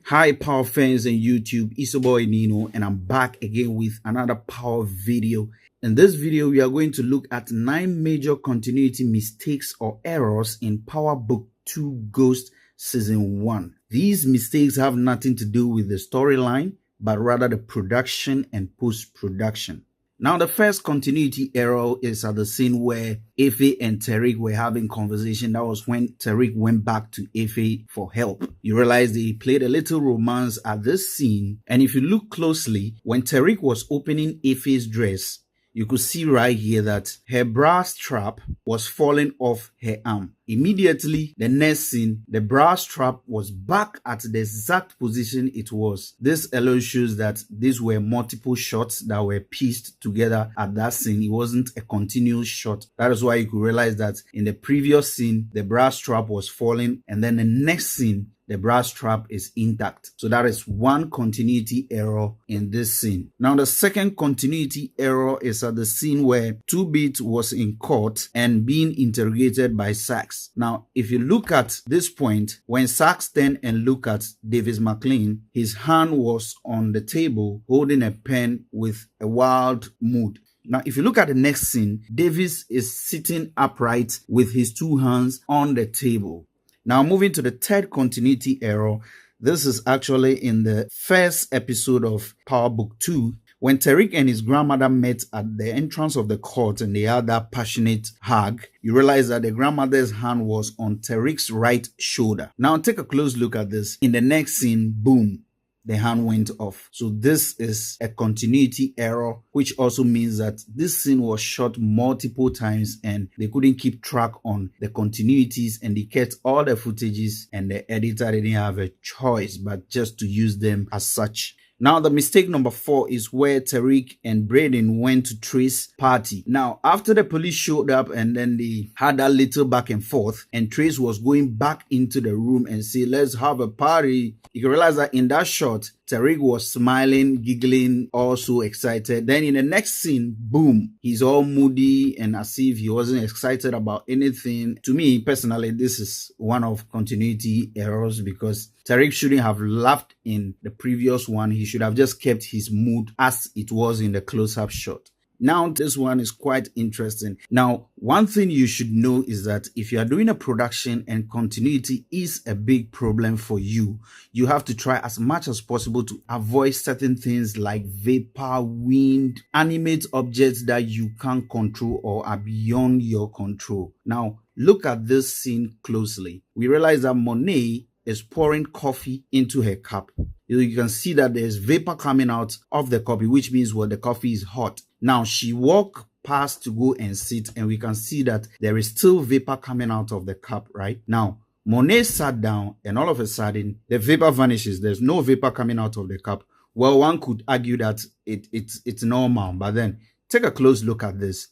Hi power fans on YouTube, it's your boy Nino and I'm back again with another power video. In this video, we are going to look at 9 major continuity mistakes or errors in Power Book 2 Ghost Season 1. These mistakes have nothing to do with the storyline, but rather the production and post-production. Now, the first continuity error is at the scene where Efe and Tariq were having conversation. That was when Tariq went back to Efe for help. You realize they played a little romance at this scene. And if you look closely, when Tariq was opening Efe's dress, you could see right here that her bra strap was falling off her arm. Immediately, the next scene, the bra strap was back at the exact position it was. This alone shows that these were multiple shots that were pieced together at that scene. It wasn't a continuous shot. That is why you could realize that in the previous scene, the bra strap was falling, and then the next scene, the bra strap is intact. So that is one continuity error in this scene. Now, the second continuity error is at the scene where 2-Bit was in court and being interrogated by Sax. Now, if you look at this point, when Sax turned and looked at Davis McLean, his hand was on the table holding a pen with a wild mood. Now, if you look at the next scene, Davis is sitting upright with his 2 hands on the table. Now, moving to the third continuity error, this is actually in the first episode of Power Book 2, when Tariq and his grandmother met at the entrance of the court and they had that passionate hug. You realize that the grandmother's hand was on Tariq's right shoulder. Now, take a close look at this. In the next scene, boom, the hand went off. So this is a continuity error, which also means that this scene was shot multiple times and they couldn't keep track on the continuities and they kept all the footages and the editor didn't have a choice but just to use them as such. Now, the mistake number 4 is where Tariq and Braden went to Trace's party. Now, after the police showed up and then they had that little back and forth, and Trace was going back into the room and say, let's have a party. You can realize that in that shot, Tariq was smiling, giggling, also excited. Then in the next scene, boom, he's all moody and as if he wasn't excited about anything. To me, personally, this is one of continuity errors because Tariq shouldn't have laughed in the previous one. He should have just kept his mood as it was in the close-up shot. Now, this one is quite interesting. Now, one thing you should know is that if you are doing a production and continuity is a big problem for you, you have to try as much as possible to avoid certain things like vapor, wind, animate objects that you can't control or are beyond your control. Now, look at this scene closely. We realize that Monet is pouring coffee into her cup. You can see that there's vapor coming out of the coffee, which means the coffee is hot. Now, she walked past to go and sit, and we can see that there is still vapor coming out of the cup, right? Now, Monet sat down, and all of a sudden, the vapor vanishes. There's no vapor coming out of the cup. Well, one could argue that it's normal, but then take a close look at this.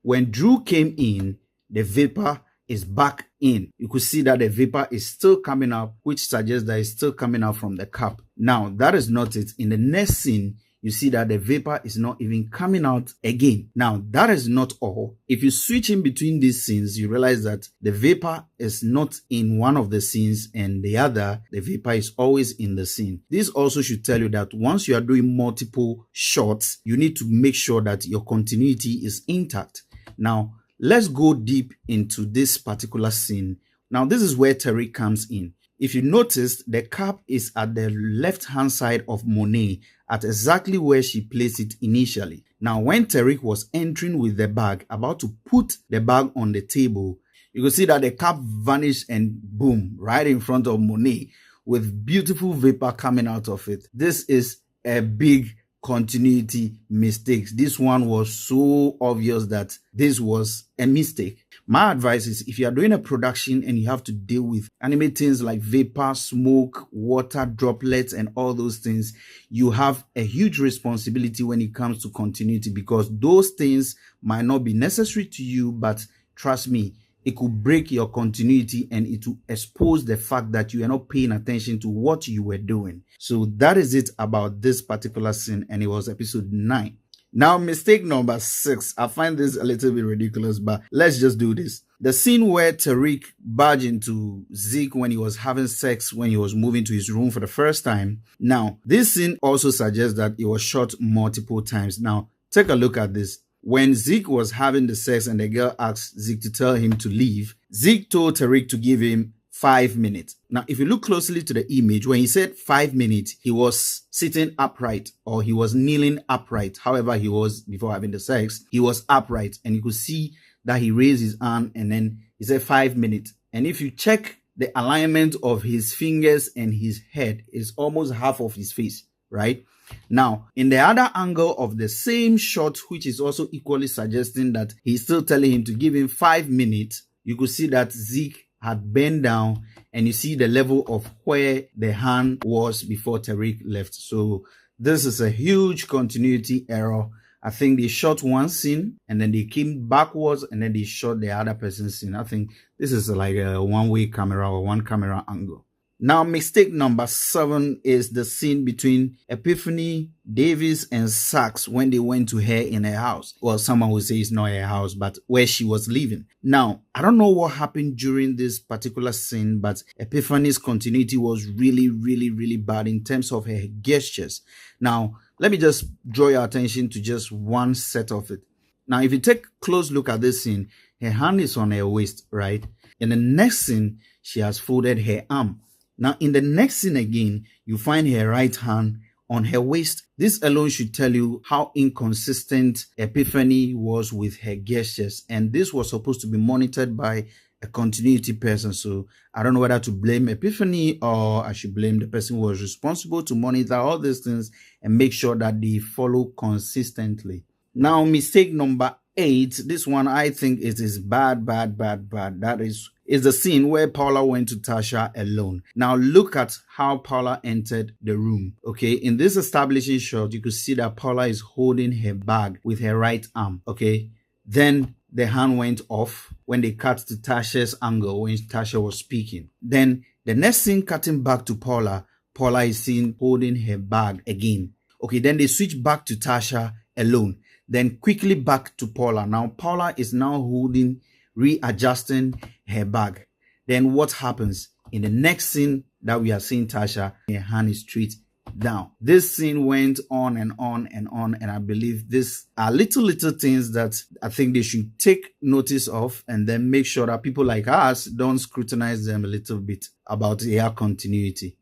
When Drew came in, the vapor is back in. You could see that the vapor is still coming out, which suggests that it's still coming out from the cup. Now, that is not it. In the next scene, you see that the vapor is not even coming out again. Now, that is not all. If you switch in between these scenes, you realize that the vapor is not in one of the scenes and the other, the vapor is always in the scene. This also should tell you that once you are doing multiple shots, you need to make sure that your continuity is intact. Now, let's go deep into this particular scene. Now, this is where Tariq comes in. If you notice, the cup is at the left-hand side of Monet at exactly where she placed it initially. Now, when Tariq was entering with the bag, about to put the bag on the table, you can see that the cup vanished and boom, right in front of Monet with beautiful vapor coming out of it. This is a big continuity mistakes. This one was so obvious that this was a mistake. My advice is if you are doing a production and you have to deal with animate things like vapor, smoke, water, droplets, and all those things, you have a huge responsibility when it comes to continuity because those things might not be necessary to you, but trust me, it could break your continuity and it will expose the fact that you are not paying attention to what you were doing. So that is it about this particular scene, and it was episode 9. Now, mistake number 6. I find this a little bit ridiculous, but let's just do this. The scene where Tariq barged into Zeke when he was having sex when he was moving to his room for the first time. Now, this scene also suggests that it was shot multiple times. Now, take a look at this. When Zeke was having the sex and the girl asked Zeke to tell him to leave, Zeke told Tariq to give him 5 minutes. Now, if you look closely to the image, when he said 5 minutes, he was sitting upright or he was kneeling upright. However, he was before having the sex, he was upright, and you could see that he raised his arm and then he said 5 minutes. And if you check the alignment of his fingers and his head, is almost half of his face, right? Now, in the other angle of the same shot, which is also equally suggesting that he's still telling him to give him 5 minutes, you could see that Zeke had bent down and you see the level of where the hand was before Tariq left. So this is a huge continuity error. I think they shot one scene and then they came backwards and then they shot the other person's scene. I think this is like a one-way camera or one camera angle. Now, mistake number 7 is the scene between Epiphany, Davis, and Sax when they went to her in her house. Well, someone would say it's not her house, but where she was living. Now, I don't know what happened during this particular scene, but Epiphany's continuity was really bad in terms of her gestures. Now, let me just draw your attention to just one set of it. Now, if you take a close look at this scene, her hand is on her waist, right? In the next scene, she has folded her arm. Now, in the next scene again, you find her right hand on her waist. This alone should tell you how inconsistent Epiphany was with her gestures. And this was supposed to be monitored by a continuity person. So I don't know whether to blame Epiphany or I should blame the person who was responsible to monitor all these things and make sure that they follow consistently. Now, mistake number 8, this one I think it is bad. That is the scene where Paula went to Tasha alone. Now look at how Paula entered the room. Okay, in this establishing shot, you could see that Paula is holding her bag with her right arm. Okay, then the hand went off when they cut to Tasha's angle when Tasha was speaking. Then the next scene, cutting back to Paula, Paula is seen holding her bag again. Okay, then they switch back to Tasha alone. Then quickly back to Paula. Now Paula is now holding, readjusting her bag. Then what happens? In the next scene that we are seeing Tasha, her hand is straight down. This scene went on and on and on, and I believe these are little things that I think they should take notice of and then make sure that people like us don't scrutinize them a little bit about their continuity.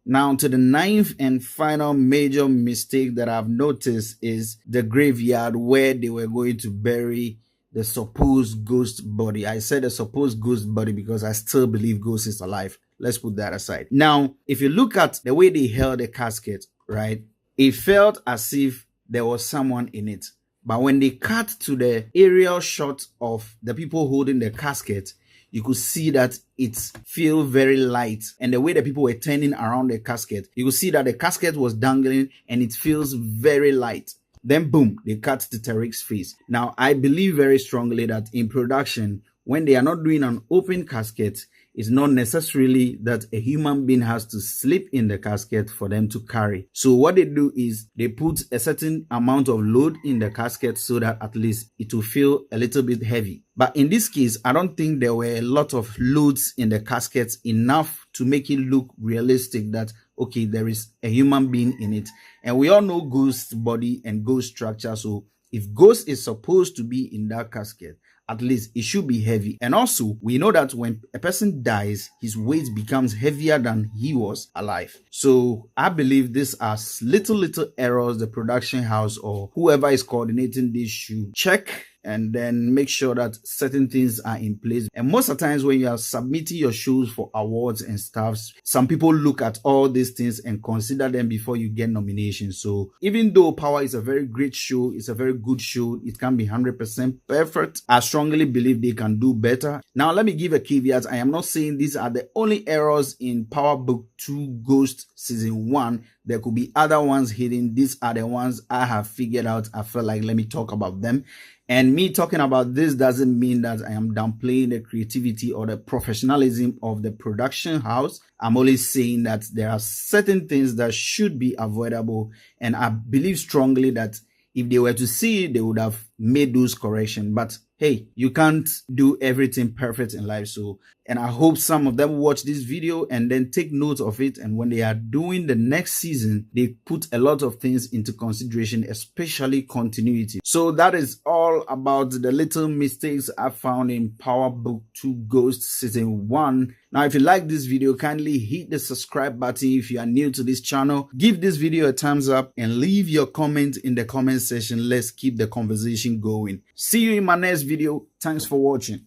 Now, to the 9th and final major mistake that I've noticed is the graveyard where they were going to bury the supposed ghost body. I said the supposed ghost body because I still believe ghost is alive. Let's put that aside. Now, if you look at the way they held the casket, right, it felt as if there was someone in it. But when they cut to the aerial shot of the people holding the casket, you could see that it feels very light. And the way that people were turning around the casket, you could see that the casket was dangling and it feels very light. Then boom, they cut to Tariq's face. Now, I believe very strongly that in production, when they are not doing an open casket, it's not necessarily that a human being has to sleep in the casket for them to carry. So what they do is they put a certain amount of load in the casket so that at least it will feel a little bit heavy. But in this case, I don't think there were a lot of loads in the caskets enough to make it look realistic that, okay, there is a human being in it. And we all know ghost body and ghost structure. So if ghost is supposed to be in that casket, at least it should be heavy. And also, we know that when a person dies, his weight becomes heavier than he was alive. So I believe these are little errors the production house or whoever is coordinating this should check and then make sure that certain things are in place. And most of the times when you are submitting your shows for awards and stuff, some people look at all these things and consider them before you get nominations. So even though Power is a very great show, it's a very good show, it can be 100% perfect, I strongly believe they can do better. Now, let me give a caveat. I am not saying these are the only errors in Power Book 2 Ghost Season 1. There could be other ones hidden. These are the ones I have figured out. I felt like let me talk about them. And me talking about this doesn't mean that I am downplaying the creativity or the professionalism of the production house. I'm only saying that there are certain things that should be avoidable. And I believe strongly that if they were to see it, they would have made those corrections. But hey, you can't do everything perfect in life. So, and I hope some of them watch this video and then take note of it. And when they are doing the next season, they put a lot of things into consideration, especially continuity. So that is all about the little mistakes I found in Power Book 2 Ghost Season 1. Now, if you like this video, kindly hit the subscribe button. If you are new to this channel, give this video a thumbs up and leave your comment in the comment section. Let's keep the conversation going. See you in my next video. Thanks for watching.